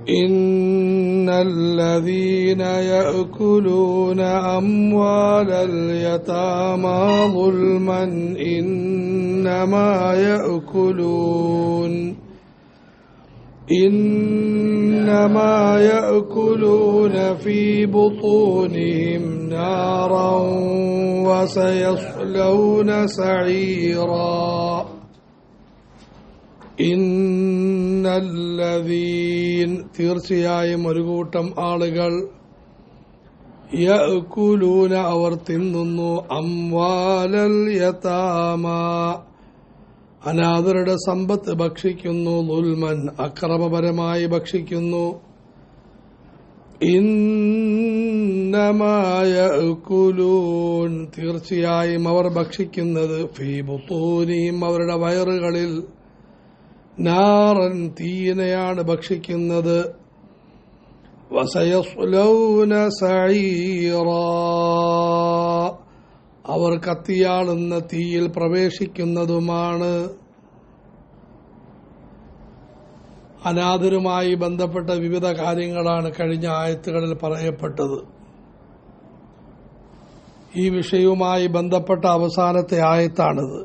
إن الذين يأكلون أموال اليتامى ظلما إنما يأكلون في بطونهم نارا وسيصلون سعيرا ഇന്നല്ലദീൻ തീർച്ചയായും ഒരു കൂട്ടം ആളുകൾ യഅ്കുലൂന അവർ തിന്നുന്നു അംവാലൽ യതാമ അനാഥരുടെ സമ്പത്ത് ഭക്ഷിക്കുന്നു ദുൽമൻ അക്രമപരമായി ഭക്ഷിക്കുന്നു ഇന്നമാ യഅ്കുലൂൻ തീർച്ചയായും അവർ ഭക്ഷിക്കുന്നത് ഫീ ബുത്തൂനിഹിം അവരുടെ വയറുകളിൽ നാറൻ തീയിനെയാണ് ഭക്ഷിക്കുന്നത് വസയസ്ലൗന സഈറാ അവർ കത്തിയാളുന്ന തീയിൽ പ്രവേശിക്കുന്നതുമാണ്. അനാഥരുമായി ബന്ധപ്പെട്ട വിവിധ കാര്യങ്ങളാണ് കഴിഞ്ഞ ആയത്തുകളിൽ പറയപ്പെട്ടത്. ഈ വിഷയവുമായി ബന്ധപ്പെട്ട അവസാനത്തെ ആയത്താണിത്.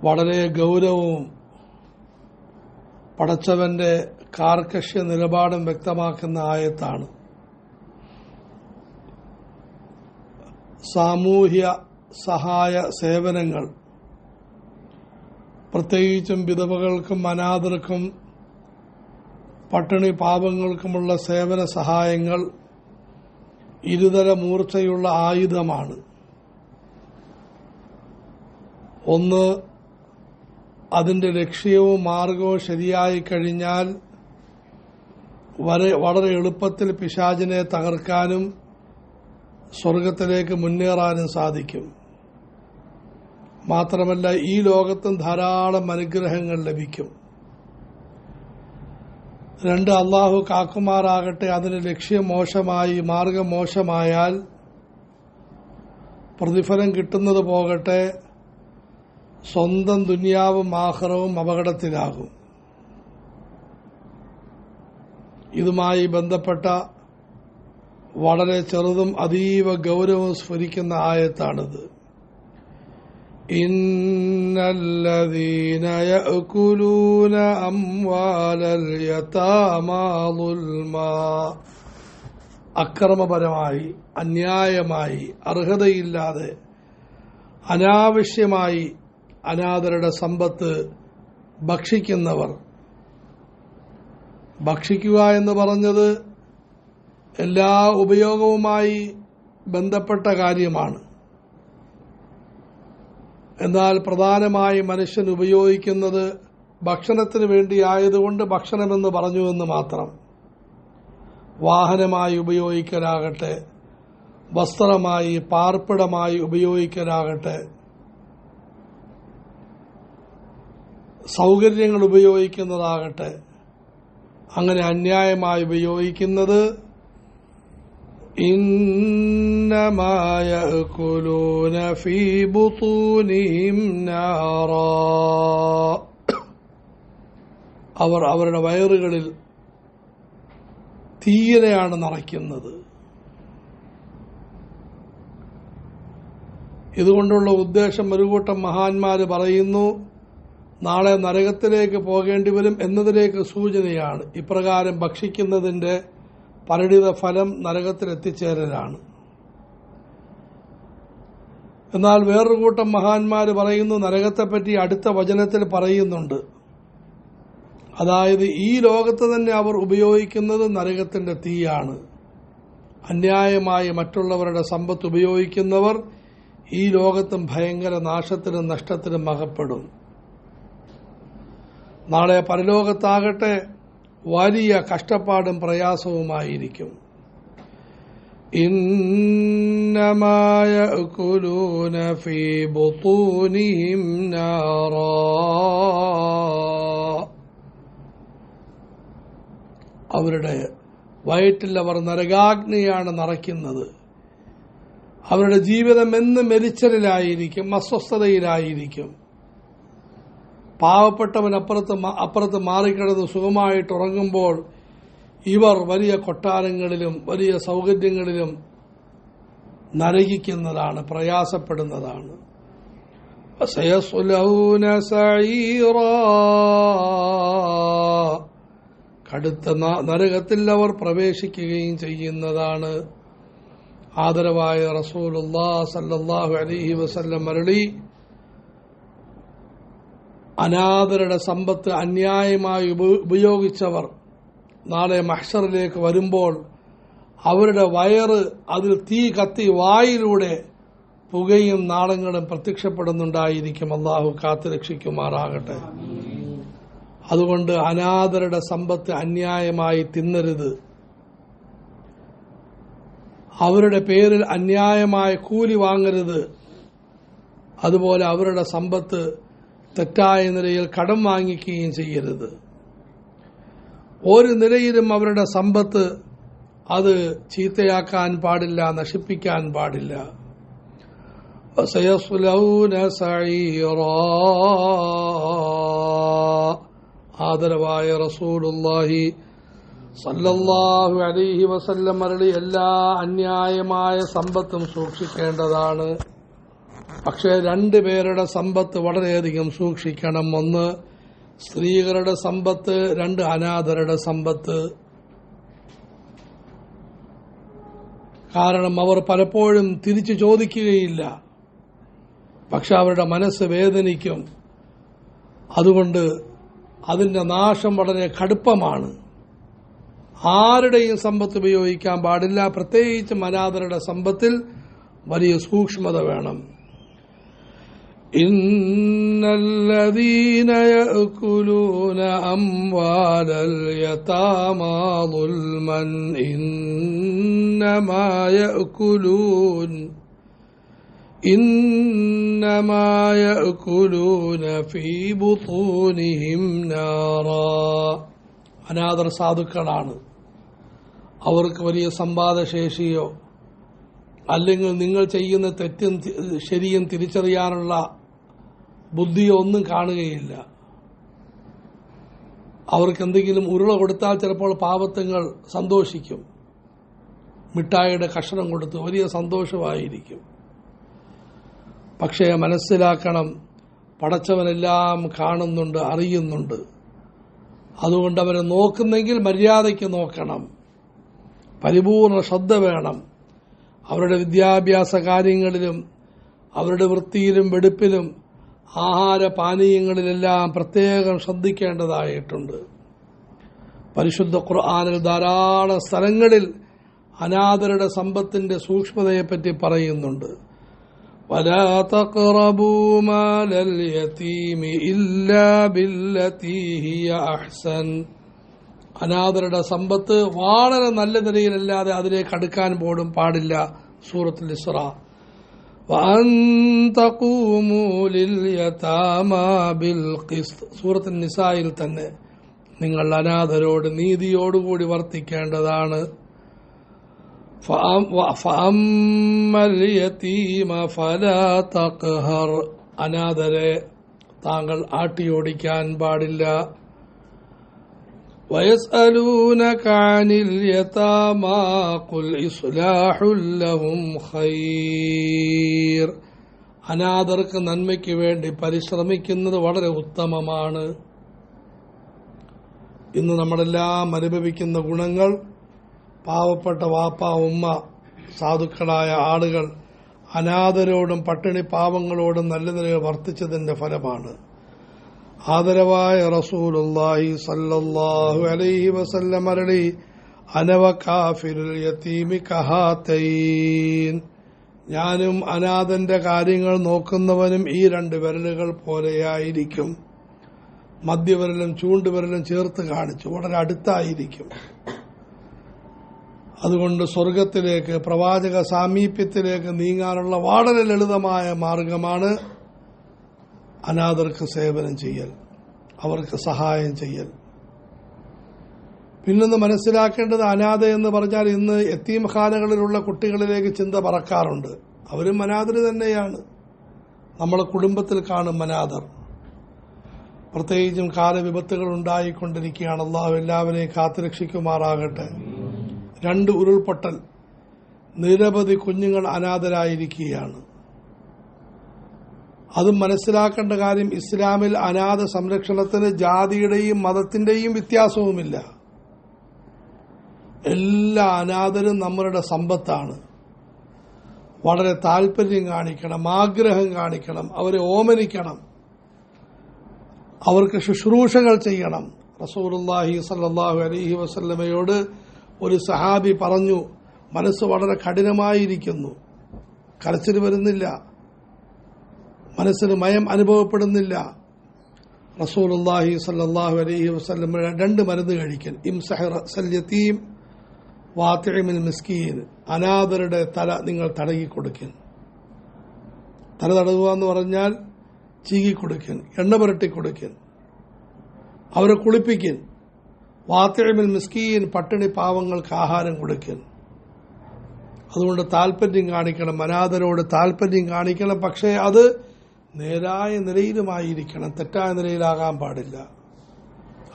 വളരെ ഗൗരവവും പടച്ചവന്റെ കാർക്കശ്യ നിലപാടും വ്യക്തമാക്കുന്ന ആയത്താണ്. സാമൂഹ്യ സഹായ സേവനങ്ങൾ, പ്രത്യേകിച്ചും വിധവകൾക്കും അനാഥർക്കും പട്ടിണി പാവങ്ങൾക്കുമുള്ള സേവന സഹായങ്ങൾ ഇരുതല മൂർച്ചയുള്ള ആയുധമാണ്. ഒന്ന്, അതിന്റെ ലക്ഷ്യവും മാർഗവും ശരിയായി കഴിഞ്ഞാൽ വളരെ എളുപ്പത്തിൽ പിശാചിനെ തകർക്കാനും സ്വർഗത്തിലേക്ക് മുന്നേറാനും സാധിക്കും. മാത്രമല്ല ഈ ലോകത്തും ധാരാളം അനുഗ്രഹങ്ങൾ ലഭിക്കും. രണ്ട്, അള്ളാഹു കാക്കുമാറാകട്ടെ, അതിന് ലക്ഷ്യം മോശമായി മാർഗം മോശമായാൽ പ്രതിഫലം കിട്ടുന്നത് പോകട്ടെ, സ്വന്തം ദുനിയാവും ആഖിറവും അപകടത്തിലാകും. ഇതുമായി ബന്ധപ്പെട്ട വളരെ ചെറുതും അതീവ ഗൗരവവും സ്ഫുരിക്കുന്ന ആയത്താണിത്. ഇന്നല്ലദീന യഅ്കുലൂന അംവാലൽ യതാമാ ളുൽമാ അക്രമപരമായി, അന്യായമായി, അർഹതയില്ലാതെ, അനാവശ്യമായി അനാഥരുടെ സമ്പത്ത് ഭക്ഷിക്കുന്നവർ. ഭക്ഷിക്കുക എന്ന് പറഞ്ഞത് എല്ലാ ഉപയോഗവുമായി ബന്ധപ്പെട്ട കാര്യമാണ്. എന്നാൽ പ്രധാനമായി മനുഷ്യൻ ഉപയോഗിക്കുന്നത് ഭക്ഷണത്തിന് വേണ്ടിയായതുകൊണ്ട് ഭക്ഷണമെന്ന് പറഞ്ഞുവെന്ന് മാത്രം. വാഹനമായി ഉപയോഗിക്കലാകട്ടെ, വസ്ത്രമായി പാർപ്പിടമായി ഉപയോഗിക്കലാകട്ടെ, സൗകര്യങ്ങൾ ഉപയോഗിക്കുന്നതാകട്ടെ, അങ്ങനെ അന്യായമായി ഉപയോഗിക്കുന്നത് ഇന്നമാ യഅ്കുലൂന ഫീ ബുതൂനിഹിം നാറാ അവർ അവരുടെ വയറുകളിൽ തീയിനെയാണ് നിറയ്ക്കുന്നത്. ഇതുകൊണ്ടുള്ള ഉദ്ദേശം ഒരു കൂട്ടം മഹാന്മാര് പറയുന്നു, നാളെ നരകത്തിലേക്ക് പോകേണ്ടി വരും എന്നതിലേക്ക് സൂചനയാണ്. ഇപ്രകാരം ഭക്ഷിക്കുന്നതിന്റെ പരിണിത ഫലം നരകത്തിലെത്തിച്ചേരലാണ്. എന്നാൽ വേറൊരു കൂട്ടം മഹാന്മാര് പറയുന്നു, നരകത്തെപ്പറ്റി അടുത്ത വചനത്തിൽ പറയുന്നുണ്ട്. അതായത് ഈ ലോകത്ത് തന്നെ അവർ ഉപയോഗിക്കുന്നത് നരകത്തിന്റെ തീയാണ്. അന്യായമായി മറ്റുള്ളവരുടെ സമ്പത്ത് ഉപയോഗിക്കുന്നവർ ഈ ലോകത്തും ഭയങ്കര നാശത്തിനും നഷ്ടത്തിനും അകപ്പെടും. നാളെ പരലോകത്താകട്ടെ വലിയ കഷ്ടപ്പാടും പ്രയാസവുമായിരിക്കും. ഇന്നമാ യഅ്കുലൂന ഫീ ബുതൂനിഹിം നാറാ അവരുടെ വയറ്റിൽ അവർ നരകാഗ്നിയാണ് നിറയ്ക്കുന്നത്. അവരുടെ ജീവിതം എന്നും എരിച്ചലിലായിരിക്കും, അസ്വസ്ഥതയിലായിരിക്കും. പാവപ്പെട്ടവൻ അപ്പുറത്ത് മാറിക്കിടന്ന് സുഖമായിട്ട് ഉറങ്ങുമ്പോൾ ഇവർ വലിയ കൊട്ടാരങ്ങളിലും വലിയ സൗകര്യങ്ങളിലും നരകിക്കുന്നതാണ്, പ്രയാസപ്പെടുന്നതാണ്. സയസ്ലൗന സഈറാ, കടുത്ത നരകത്തിൽ അവർ പ്രവേശിക്കുകയും ചെയ്യുന്നതാണ്. ആദരവായ റസൂലുള്ളാഹി സ്വല്ലല്ലാഹു അലൈഹി വസല്ലം അരുളി, അനാഥരുടെ സമ്പത്ത് അന്യായമായി ഉപയോഗിച്ചവർ നാളെ മഹ്ശറിലേക്ക് വരുമ്പോൾ അവരുടെ വയറ് അതിൽ തീ കത്തി വായിലൂടെ പുകയും നാളങ്ങളും പ്രത്യക്ഷപ്പെടുന്നുണ്ടായിരിക്കും. അല്ലാഹു കാത്തുരക്ഷിക്കുമാറാകട്ടെ. അതുകൊണ്ട് അനാഥരുടെ സമ്പത്ത് അന്യായമായി തിന്നരുത്. അവരുടെ പേരിൽ അന്യായമായ കൂലി വാങ്ങരുത്. അതുപോലെ അവരുടെ സമ്പത്ത് തെറ്റായ നിലയിൽ കടം വാങ്ങിക്കുകയും ചെയ്യരുത്. ഒരു നിലയിലും അവരുടെ സമ്പത്ത് അത് ചീത്തയാക്കാൻ പാടില്ല, നശിപ്പിക്കാൻ പാടില്ല. സയസ്ലൗന സഈറാ, ആദരവായ റസൂലുള്ളാഹി സല്ലല്ലാഹു അലൈഹി വസല്ലം അരുളി, എല്ലാ അന്യായമായ സമ്പത്തും സൂക്ഷിക്കേണ്ടതാണ്. പക്ഷേ രണ്ടുപേരുടെ സമ്പത്ത് വളരെയധികം സൂക്ഷിക്കണം. ഒന്ന് സ്ത്രീകളുടെ സമ്പത്ത്, രണ്ട് അനാഥരുടെ സമ്പത്ത്. കാരണം അവർ പലപ്പോഴും തിരിച്ചു ചോദിക്കുകയില്ല, പക്ഷെ അവരുടെ മനസ്സ് വേദനിക്കും. അതുകൊണ്ട് അതിന്റെ നാശം വളരെ കടുപ്പമാണ്. ആരുടെയും സമ്പത്ത് ഉപയോഗിക്കാൻ പാടില്ല. പ്രത്യേകിച്ചും അനാഥരുടെ സമ്പത്തിൽ വലിയ സൂക്ഷ്മത വേണം. ഇന്നല്ലദീന യഅകുലൂന അംവാലൽ യതാമാ ളുൽമൻ ഇന്നമാ യഅകുലൂന ഫീ ബുതൂനിഹിം നാറാ. അനാഥർ സാധുക്കളാണ്. അവർക്ക് വലിയ സമ്പാദശേഷിയോ അല്ലെങ്കിൽ നിങ്ങൾ ചെയ്യുന്ന തെറ്റും ശരിയും തിരിച്ചറിയാനുള്ള ബുദ്ധിയോ ഒന്നും കാണുകയില്ല. അവർക്ക് എന്തെങ്കിലും ഉരുള കൊടുത്താൽ ചിലപ്പോൾ പാവത്തങ്ങൾ സന്തോഷിക്കും. മിഠായിയുടെ കഷണം കൊടുത്ത് വലിയ സന്തോഷമായിരിക്കും. പക്ഷേ മനസ്സിലാക്കണം, പടച്ചവനെല്ലാം കാണുന്നുണ്ട്, അറിയുന്നുണ്ട്. അതുകൊണ്ട് അവരെ നോക്കുന്നെങ്കിൽ മര്യാദയ്ക്ക് നോക്കണം, പരിപൂർണ ശ്രദ്ധ വേണം. അവരുടെ വിദ്യാഭ്യാസ കാര്യങ്ങളിലും അവരുടെ വൃത്തിയിലും വെടുപ്പിലും ആഹാരപാനീയങ്ങളിലെല്ലാം പ്രത്യേകം ശ്രദ്ധിക്കേണ്ടതായിട്ടുണ്ട്. പരിശുദ്ധ ഖുർആനിൽ ധാരാളം സ്ഥലങ്ങളിൽ അനാഥരുടെ സമ്പത്തിന്റെ സൂക്ഷ്മതയെപ്പറ്റി പറയുന്നുണ്ട്. വലാ തഖറബൂ മാലൽ യതീമി ഇല്ലാ ബില്ലതീ ഹിയ അഹ്സൻ. അനാഥരുടെ സമ്പത്ത് വളരെ നല്ല നിലയിലല്ലാതെ അതിലേക്ക് അടുക്കാൻ പോലും പാടില്ല. സൂറത്തുൽ ഇസ്റാ. വഅൻ തഖൂമൂ ലിൽ യതാമാ ബിൽ ഖിസ്ത്. സൂറത്തുൽ നിസായിൽ തന്നെ നിങ്ങൾ അനാഥരോട് നീതിയോടുകൂടി വർത്തിക്കേണ്ടതാണ്. ഫഅമ്മൽ യതീമ ഫലാ തഖ്ഹർ. അനാഥരെ താങ്കൾ ആട്ടിയോടിക്കാൻ പാടില്ല. ويسألونك عن اليتامى قل إصلاح لهم خير. അനാഥർക്ക് നന്മയ്ക്ക് വേണ്ടി പരിശ്രമിക്കുന്നത് വളരെ ഉത്തമമാണ്. ഇന്ന് നമ്മളെല്ലാം അനുഭവിക്കുന്ന ഗുണങ്ങൾ പാവപ്പെട്ട വാപ്പ ഉമ്മ സാധുക്കളായ ആളുകൾ അനാഥരോടും പട്ടിണി പാവങ്ങളോടും നല്ല നിലയിൽ വർത്തിച്ചതിന്റെ ഫലമാണ്. ആദരവായ റസൂലുള്ളാഹി സല്ലല്ലാഹു അലൈഹി വസല്ലം അരുളി, അനവ കാഫിലുൽ യതീമി കഹാതൈൻ. ഞാനും അനാഥന്റെ കാര്യങ്ങൾ നോക്കുന്നവനും ഈ രണ്ട് വിരലുകൾ പോലെയായിരിക്കും. മധ്യവിരലും ചൂണ്ടുവിരലും ചേർത്ത് കാണിച്ചു വളരെ അടുത്തായിരിക്കും. അതുകൊണ്ട് സ്വർഗത്തിലേക്ക്, പ്രവാചക സാമീപ്യത്തിലേക്ക് നീങ്ങാനുള്ള വളരെ ലളിതമായ മാർഗമാണ് അനാഥർക്ക് സേവനം ചെയ്യൽ, അവർക്ക് സഹായം ചെയ്യൽ. പിന്നൊന്ന് മനസ്സിലാക്കേണ്ടത്, അനാഥ എന്ന് പറഞ്ഞാൽ ഇന്ന് യതീംഖാനകളിലുള്ള കുട്ടികളിലേക്ക് ചിന്ത പറക്കാറുണ്ട്. അവരും അനാഥര് തന്നെയാണ്. നമ്മളെ കുടുംബത്തിൽ കാണും അനാഥർ. പ്രത്യേകിച്ചും കാലവിപത്തുകൾ ഉണ്ടായിക്കൊണ്ടിരിക്കുകയാണ്. അള്ളാഹു എല്ലാവരെയും കാത്തുരക്ഷിക്കുമാറാകട്ടെ. 2 ഉരുൾപൊട്ടൽ, നിരവധി കുഞ്ഞുങ്ങൾ അനാഥരായിരിക്കുകയാണ്. അതും മനസ്സിലാക്കേണ്ട കാര്യം, ഇസ്ലാമിൽ അനാഥ സംരക്ഷണത്തിന് ജാതിയുടെയും മതത്തിന്റെയും വ്യത്യാസവുമില്ല. എല്ലാ അനാഥരും നമ്മളുടെ സമ്പത്താണ്. വളരെ താല്പര്യം കാണിക്കണം, ആഗ്രഹം കാണിക്കണം, അവരെ ഓമനിക്കണം, അവർക്ക് ശുശ്രൂഷകൾ ചെയ്യണം. റസൂലുള്ളാഹി സ്വല്ലല്ലാഹു അലൈഹി വസല്ലമയോട് ഒരു സഹാബി പറഞ്ഞു, മനസ്സ് വളരെ കഠിനമായിരിക്കുന്നു, കരച്ചിൽ വരുന്നില്ല, മനസ്സിന് മയം അനുഭവപ്പെടുന്നില്ല. റസൂലുള്ളാഹി സ്വല്ലല്ലാഹു അലൈഹി വസല്ലം 2 മരുന്ന് കഴിക്കൽ, ഇംസഹ് റഅസൽ യതീം വാതിഇമിൽ മിസ്കീൻ, അനാഥരുടെ തല നിങ്ങൾ തടകിക്കൊടുക്കൻ. തല തടകുക എന്ന് പറഞ്ഞാൽ ചീകിക്കൊടുക്കൻ, എണ്ണ പുരട്ടിക്കൊടുക്കൻ, അവരെ കുളിപ്പിക്കൻ. വാതിഇമിൽ മിസ്കീൻ, പട്ടിണി പാവങ്ങൾക്ക് ആഹാരം കൊടുക്കൻ. അതുകൊണ്ട് താല്പര്യം കാണിക്കണം, അനാഥരോട് താല്പര്യം കാണിക്കണം. പക്ഷേ അത് നേരായ നിലയിലുമായിരിക്കണം, തെറ്റായ നിലയിലാകാൻ പാടില്ല.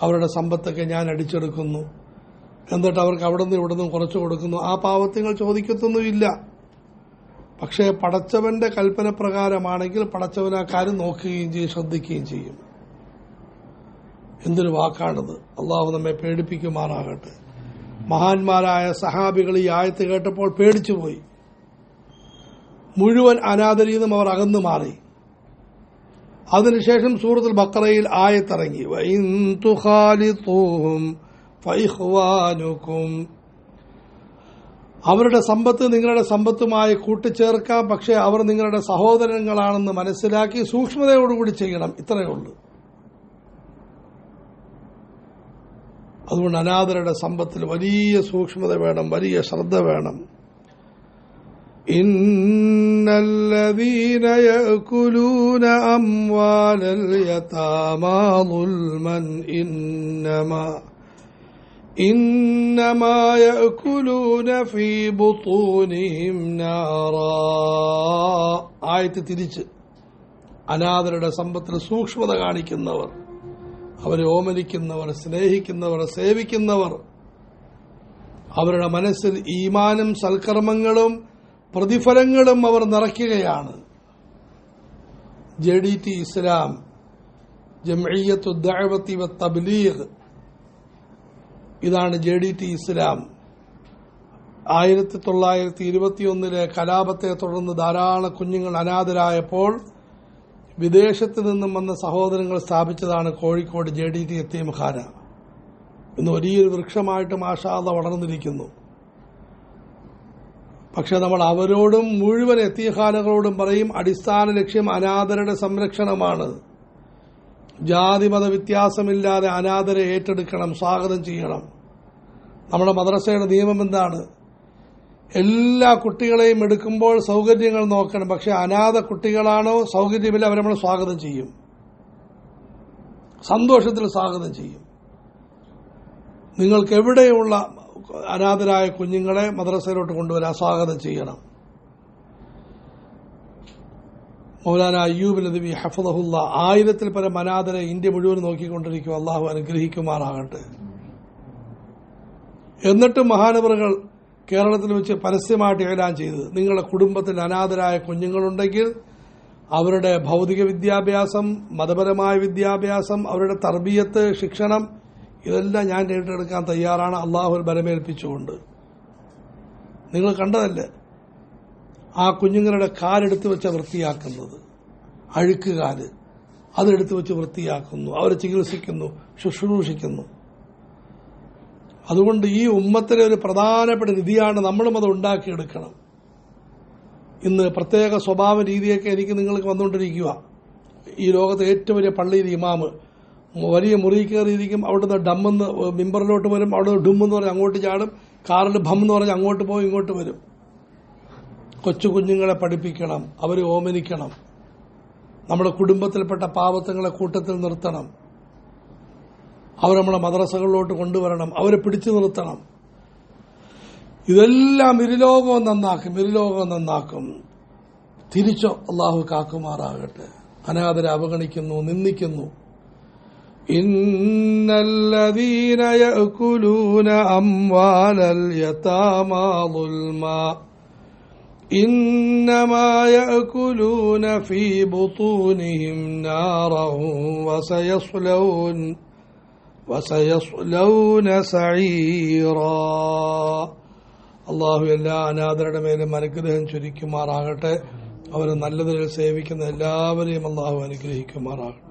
അവരുടെ സമ്പത്തൊക്കെ ഞാൻ അടിച്ചെടുക്കുന്നു, എന്നിട്ട് അവർക്ക് അവിടെ നിന്ന് ഇവിടെ നിന്നും കുറച്ചു കൊടുക്കുന്നു, ആ പാവത്യങ്ങൾ ചോദിക്കത്തൊന്നുമില്ല. പക്ഷേ പടച്ചവന്റെ കൽപ്പന പ്രകാരമാണെങ്കിൽ പടച്ചവൻ ആ കാര്യം നോക്കുകയും ചെയ്യും, ശ്രദ്ധിക്കുകയും ചെയ്യും. എന്തൊരു വാക്കാണിത്! അള്ളാഹു നമ്മെ പേടിപ്പിക്കുമാറാകട്ടെ. മഹാന്മാരായ സഹാബികൾ ഈ ആയത്ത് കേട്ടപ്പോൾ പേടിച്ചുപോയി. മുഴുവൻ അനാഥരിൽ നിന്നും അവർ അകന്നു മാറി. അതിനുശേഷം സൂറത്തുൽ ബഖറയിൽ ആയത്തിറങ്ങി, വഇൻ തുഖാലിതൂഹും ഫഇഖ്വാനുകും, അവരുടെ സമ്പത്ത് നിങ്ങളുടെ സമ്പത്തുമായി കൂട്ടിച്ചേർക്കാം, പക്ഷേ അവർ നിങ്ങളുടെ സഹോദരങ്ങളാണെന്ന് മനസ്സിലാക്കി സൂക്ഷ്മതയോടുകൂടി ചെയ്യണം. ഇത്രയേ ഉള്ളൂ. അതുകൊണ്ട് അനാഥരുടെ സമ്പത്തിൽ വലിയ സൂക്ഷ്മത വേണം, വലിയ ശ്രദ്ധ വേണം. ഇന്നല്ലദീന യഅകുലൂന അംവാലൽ യതാമാ ദുൽമൻ ഇന്നമാ യഅകുലൂന ഫീ ബുതൂനിഹിം നാറാ. ആയത്ത് തിരിച്ച്, അനാഥരുടെ സമ്പത്തിൽ സൂക്ഷ്മത കാണിക്കുന്നവർ, അവരെ ഓമനിക്കുന്നവർ, സ്നേഹിക്കുന്നവർ, സേവിക്കുന്നവർ, അവരുടെ മനസ്സിൽ ഈമാനും സൽക്കർമ്മങ്ങളും പ്രതിഫലങ്ങളും അവർ നിറയ്ക്കുകയാണ്. JDT ഇസ്ലാം, ജംഇയ്യത്തു ദഅവത്തി വത്തബ്ലീഗ്, ഇതാണ് JDT ഇസ്ലാം. 1921 കലാപത്തെ തുടർന്ന് ധാരാളം കുഞ്ഞുങ്ങൾ അനാഥരായപ്പോൾ വിദേശത്ത് നിന്നും വന്ന സഹോദരങ്ങൾ സ്ഥാപിച്ചതാണ് കോഴിക്കോട് JDT യതീംഖാന. ഇന്ന് വലിയൊരു വൃക്ഷമായിട്ട് മാഷാ അല്ലാഹ് വളർന്നിരിക്കുന്നു. പക്ഷെ നമ്മൾ അവരോടും മുഴുവൻ യതീംഖാനകളോടും പറയും, അടിസ്ഥാന ലക്ഷ്യം അനാഥരുടെ സംരക്ഷണമാണ്. ജാതിമത വ്യത്യാസമില്ലാതെ അനാഥരെ ഏറ്റെടുക്കണം, സ്വാഗതം ചെയ്യണം. നമ്മുടെ മദ്രസയുടെ നിയമം എന്താണ്? എല്ലാ കുട്ടികളെയും എടുക്കുമ്പോൾ സൗകര്യങ്ങൾ നോക്കണം. പക്ഷെ അനാഥ കുട്ടികളാണോ സൗകര്യമില്ല, അവരെ നമ്മൾ സ്വാഗതം ചെയ്യും, സന്തോഷത്തിൽ സ്വാഗതം ചെയ്യും. നിങ്ങൾക്ക് എവിടെയുള്ള അനാഥരായ കുഞ്ഞുങ്ങളെ മദ്രസയിലോട്ട് കൊണ്ടുവരാൻ സ്വാഗതം ചെയ്യണം. മൗലാന അയ്യൂബ് നദവി ഹഫദഹുല്ല 1000-ൽ പരം അനാഥരെ ഇന്ത്യ മുഴുവൻ നോക്കിക്കൊണ്ടിരിക്കും. അള്ളാഹു അനുഗ്രഹിക്കുമാറാകട്ടെ. എന്നിട്ടും മഹാനവറുകൾ കേരളത്തിൽ വെച്ച് പരസ്യമായിട്ട് ഏലാൻ ചെയ്തത്, നിങ്ങളുടെ കുടുംബത്തിൽ അനാഥരായ കുഞ്ഞുങ്ങളുണ്ടെങ്കിൽ അവരുടെ ഭൗതിക വിദ്യാഭ്യാസം, മതപരമായ വിദ്യാഭ്യാസം, അവരുടെ തർബിയത്ത്, ശിക്ഷണം, ഇതെല്ലാം ഞാൻ ഏറ്റെടുക്കാൻ തയ്യാറാണ്, അള്ളാഹുൽ ബലമേൽപ്പിച്ചുകൊണ്ട്. നിങ്ങൾ കണ്ടതല്ലേ ആ കുഞ്ഞുങ്ങളുടെ കാലെടുത്ത് വെച്ച് വൃത്തിയാക്കുന്നത്, അഴുക്കുകാല്, അതെടുത്ത് വെച്ച് വൃത്തിയാക്കുന്നു, അവരെ ചികിത്സിക്കുന്നു, ശുശ്രൂഷിക്കുന്നു. അതുകൊണ്ട് ഈ ഉമ്മത്തിലെ ഒരു പ്രധാനപ്പെട്ട നിധിയാണ്, നമ്മളും അത് ഉണ്ടാക്കിയെടുക്കണം. ഇന്ന് പ്രത്യേക സ്വഭാവ രീതിയൊക്കെ എനിക്ക് നിങ്ങൾക്ക് വന്നുകൊണ്ടിരിക്കുക. ഈ ലോകത്തെ ഏറ്റവും വലിയ പള്ളിയിൽ ഇമാമ് വലിയ മുറി കയറിയിരിക്കും, അവിടുന്ന് ഡമ്മെന്ന് മിമ്പറിലോട്ട് വരും, അവിടെ ഡുമ്മെന്ന് പറഞ്ഞ് അങ്ങോട്ട് ചാടും, കാറിൽ ഭം എന്ന് പറഞ്ഞ് അങ്ങോട്ട് പോകും, ഇങ്ങോട്ട് വരും. കൊച്ചു കുഞ്ഞുങ്ങളെ പഠിപ്പിക്കണം, അവരെ ഓമനിക്കണം, നമ്മുടെ കുടുംബത്തിൽപ്പെട്ട പാവത്തങ്ങളെ കൂട്ടത്തിൽ നിർത്തണം, അവർ നമ്മളെ മദ്രസകളിലോട്ട് കൊണ്ടുവരണം, അവരെ പിടിച്ചു നിർത്തണം. ഇതെല്ലാം ഇരുലോകവും നന്നാക്കും. തിരിച്ചോ അള്ളാഹു കാക്കുമാറാകട്ടെ. അനാഥരെ അവഗണിക്കുന്നു, നിന്ദിക്കുന്നു. ഇന്നല്ലദീന യഅകുലൂന അംവാലൽ യതാമാ ളുൽമാ ഇന്നമാ യഅകുലൂന ഫീ ബുതൂനിഹിം നാറൻ വസയസ്ലൗന സഈറാ. അള്ളാഹു എല്ലാ അനാഥരുടെ മേലും അനുഗ്രഹം ചൊരിക്കുമാറാകട്ടെ. അവരെ നല്ലതിൽ സേവിക്കുന്ന എല്ലാവരെയും അള്ളാഹു അനുഗ്രഹിക്കുമാറാകട്ടെ.